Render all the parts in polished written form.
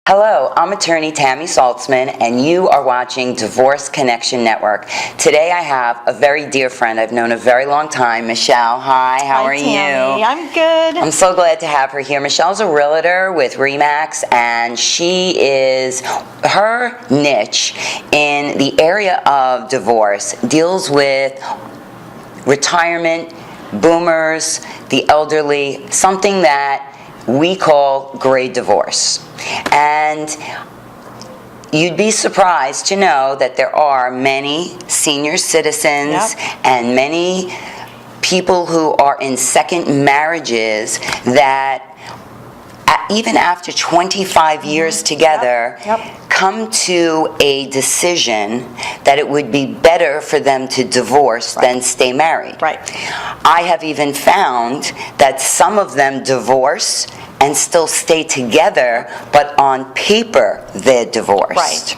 Hello, I'm attorney Tammy Saltzman, and you are watching Divorce Connection Network. Today I have a very dear friend I've known a very long time, Michele. Hi, how are Tammy. you? I'm good. I'm so glad to have her here. Michelle's a realtor with RE/MAX, and her niche in the area of divorce deals with retirement, boomers, the elderly, something that we call gray divorce. And you'd be surprised to know that there are many senior citizens and many people who are in second marriages that even after 25 years together come to a decision that it would be better for them to divorce than stay married. I have even found that some of them divorce and still stay together, but on paper they're divorced.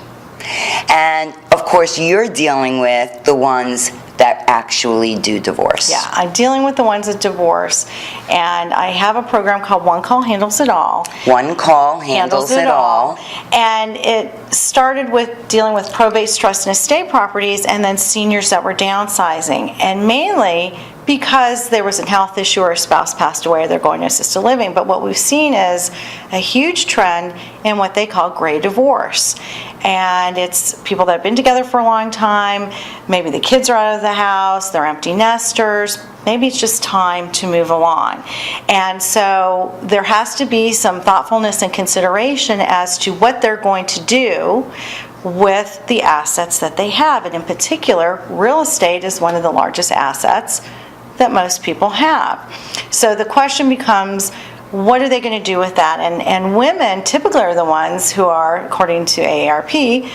And of course you're dealing with the ones that actually do divorce. Yeah, I'm dealing with the ones that divorce, and I have a program called One Call Handles It All. One Call Handles It All. And it started with dealing with probate, trust, and estate properties, and then seniors that were downsizing. And mainly because there was a health issue or a spouse passed away or they're going to assisted living. But what we've seen is a huge trend in what they call gray divorce. And it's people that have been together for a long time, maybe the kids are out of the house, they're empty nesters, maybe it's just time to move along. And so there has to be some thoughtfulness and consideration as to what they're going to do with the assets that they have. And in particular, real estate is one of the largest assets that most people have. So the question becomes, what are they going to do with that? And women typically are the ones who are, according to AARP,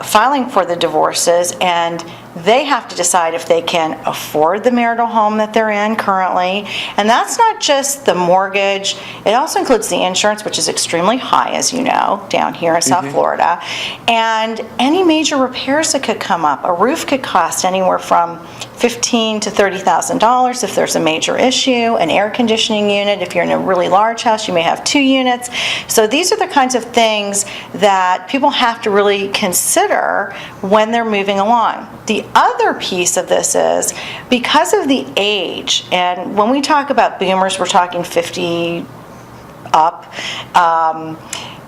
filing for the divorces, and they have to decide if they can afford the marital home that they're in currently. And that's not just the mortgage. It also includes the insurance, which is extremely high, as you know, down here in South Florida. And any major repairs that could come up. A roof could cost anywhere from $15,000 to $30,000 if there's a major issue. An air conditioning unit, if you're in a really large house, you may have 2 units. So these are the kinds of things that people have to really consider when they're moving along. The other piece of this is because of the age, and when we talk about boomers, we're talking 50 up,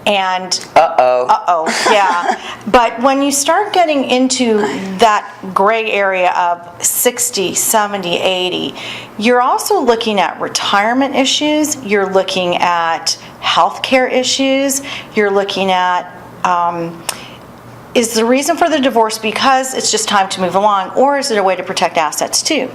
and yeah. But when you start getting into that gray area of 60, 70, 80, you're also looking at retirement issues, you're looking at healthcare issues, you're looking at is the reason for the divorce because it's just time to move along, or is it a way to protect assets too?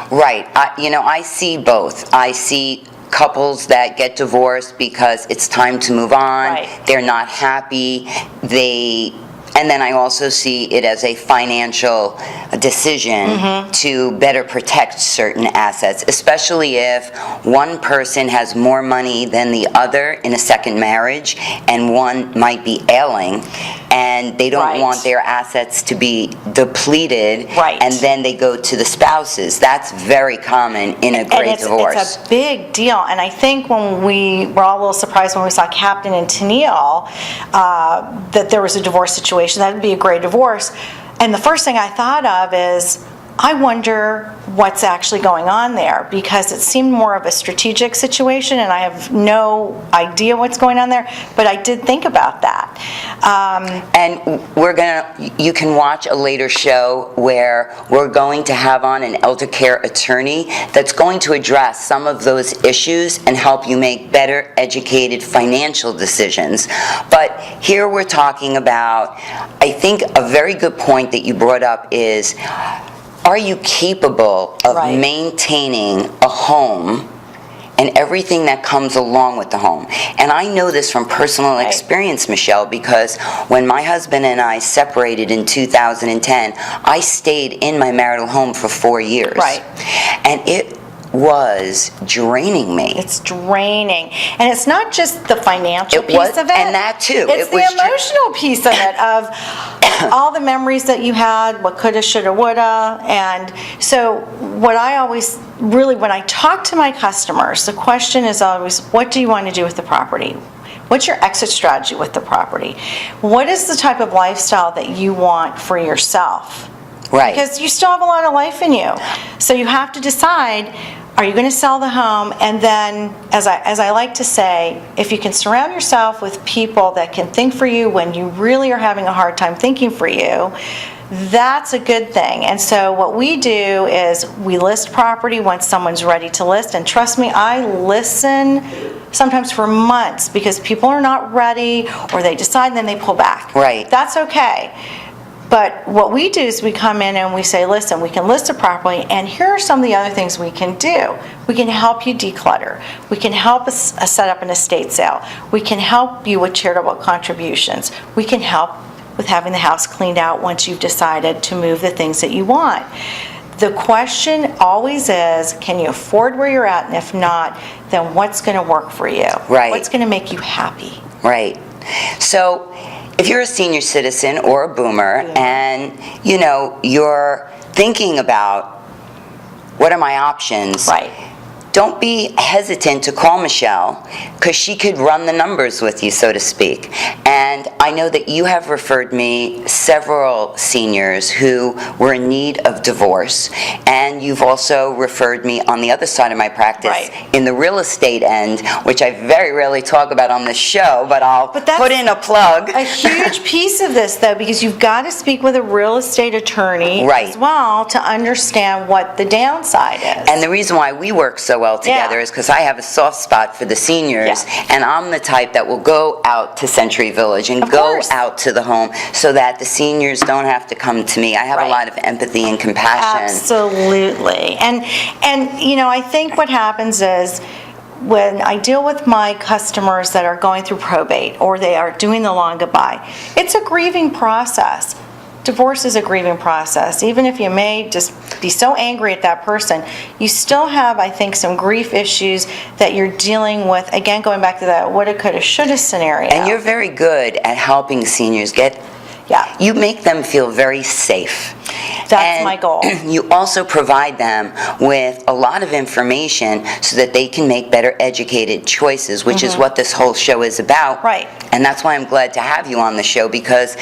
Right. I see both. I see couples that get divorced because it's time to move on. They're not happy. And then I also see it as a financial decision to better protect certain assets, especially if one person has more money than the other in a second marriage and one might be ailing and they don't want their assets to be depleted and then they go to the spouses. That's very common in a gray divorce. It's a big deal, and I think when we were all a little surprised when we saw Captain and Tennille that there was a divorce situation. That would be a gray divorce. And the first thing I thought of is, I wonder what's actually going on there, because it seemed more of a strategic situation, and I have no idea what's going on there, but I did think about that. And you can watch a later show where we're going to have on an elder care attorney that's going to address some of those issues and help you make better educated financial decisions. But here we're talking about, I think a very good point that you brought up is, are you capable of maintaining a home and everything that comes along with the home? And I know this from personal experience, Michele, because when my husband and I separated in 2010, I stayed in my marital home for 4 years. And it was draining me. It's draining. And it's not just the financial piece of it. And that too. It's the emotional piece of it, of all the memories that you had, what coulda, shoulda, woulda. And so what I always, really, when I talk to my customers, the question is always, what do you want to do with the property? What's your exit strategy with the property? What is the type of lifestyle that you want for yourself? Right. Because you still have a lot of life in you. So you have to decide, are you going to sell the home? And then, as I like to say, if you can surround yourself with people that can think for you when you really are having a hard time thinking for you, that's a good thing. And so what we do is we list property once someone's ready to list. And trust me, I listen sometimes for months because people are not ready, or they decide and then they pull back. Right. That's okay. But what we do is we come in and we say, listen, we can list it properly, and here are some of the other things we can do. We can help you declutter. We can help us set up an estate sale. We can help you with charitable contributions. We can help with having the house cleaned out once you've decided to move the things that you want. The question always is, can you afford where you're at? And if not, then what's going to work for you? Right. What's going to make you happy? Right. So if you're a senior citizen or a boomer, and you're thinking about what are my options, Right. don't be hesitant to call Michele, because she could run the numbers with you, so to speak. And I know that you have referred me several seniors who were in need of divorce, and you've also referred me on the other side of my practice, Right. in the real estate end, which I very rarely talk about on this show, but I'll But that's put in a plug. A huge piece of this, though, because you've got to speak with a real estate attorney Right. as well to understand what the downside is. And the reason why we work so well together Yeah. is because I have a soft spot for the seniors, Yeah. and I'm the type that will go out to Century Village and Of go course. out to the home so that the seniors don't have to come to me. I have Right. a lot of empathy and compassion. Absolutely. And I think what happens is when I deal with my customers that are going through probate or they are doing the long goodbye, it's a grieving process. Divorce is a grieving process. Even if you may just be so angry at that person, you still have, I think, some grief issues that you're dealing with. Again, going back to that woulda, coulda, shoulda scenario. And you're very good at helping seniors you make them feel very safe. That's And my goal. You also provide them with a lot of information so that they can make better educated choices, which is what this whole show is about. Right. And that's why I'm glad to have you on the show, because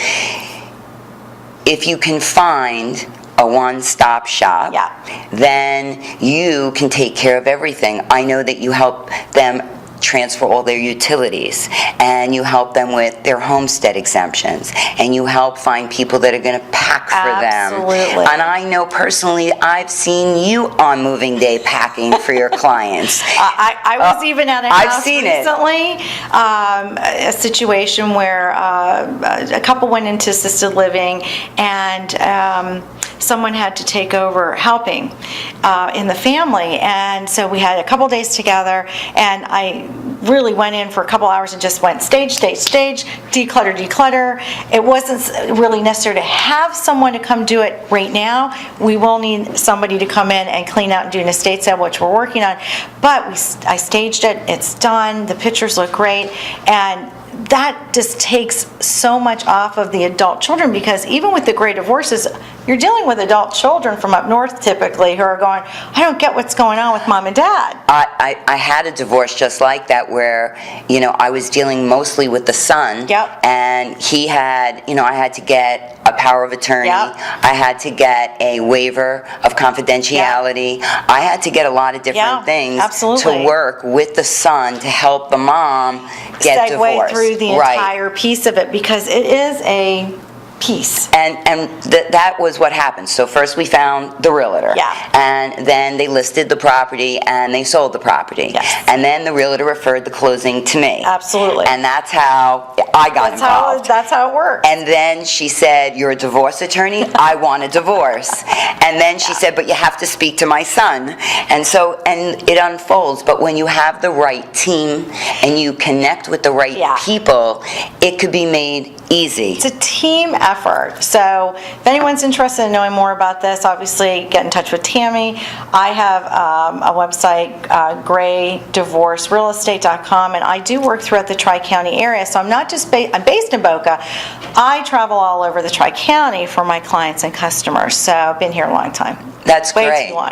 if you can find a one-stop shop, Yeah. then you can take care of everything. I know that you help them transfer all their utilities, and you help them with their homestead exemptions, and you help find people that are going to pack for them. Absolutely. And I know personally, I've seen you on moving day packing for your clients. I was even at a I've house seen it. recently, a situation where a couple went into assisted living, and someone had to take over helping in the family. And so we had a couple days together, and I really went in for a couple hours and just went stage, declutter. It wasn't really necessary to have someone to come do it right now. We will need somebody to come in and clean out and do an estate sale, which we're working on. But I staged it. It's done. The pictures look great. And that just takes so much off of the adult children, because even with the great divorces, you're dealing with adult children from up north typically who are going, I don't get what's going on with mom and dad. I had a divorce just like that where, I was dealing mostly with the son. Yep. And he had, I had to get a power of attorney. Yep. I had to get a waiver of confidentiality. I had to get a lot of different Yeah, things absolutely. to work with the son to help the mom get divorced. Segue through the Right. entire piece of it, because it is a piece. And that was what happened. So first we found the realtor. Yeah. And then they listed the property and they sold the property. Yes. And then the realtor referred the closing to me. Absolutely. And that's how I got involved. That's how it works. And then she said, you're a divorce attorney? I want a divorce. And then she said, but you have to speak to my son. And it unfolds. But when you have the right team and you connect with the right Yeah. people, it could be made Easy. It's a team effort. So if anyone's interested in knowing more about this, obviously get in touch with Tammy. I have a website, graydivorcerealestate.com, and I do work throughout the Tri-County area. So I'm not just I'm based in Boca. I travel all over the Tri-County for my clients and customers. So I've been here a long time. That's Way great. too long.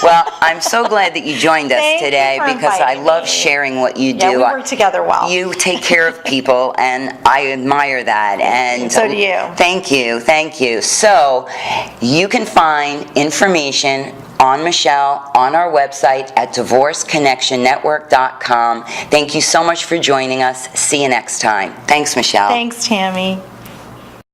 Well, I'm so glad that you joined us Thank you today for because I inviting love me. sharing what you do. Yeah, we work together well. You take care of people, and I admire that. And So do you. Thank you, thank you. So, you can find information on Michele on our website at divorceconnectionnetwork.com. Thank you so much for joining us. See you next time. Thanks, Michele. Thanks, Tammy.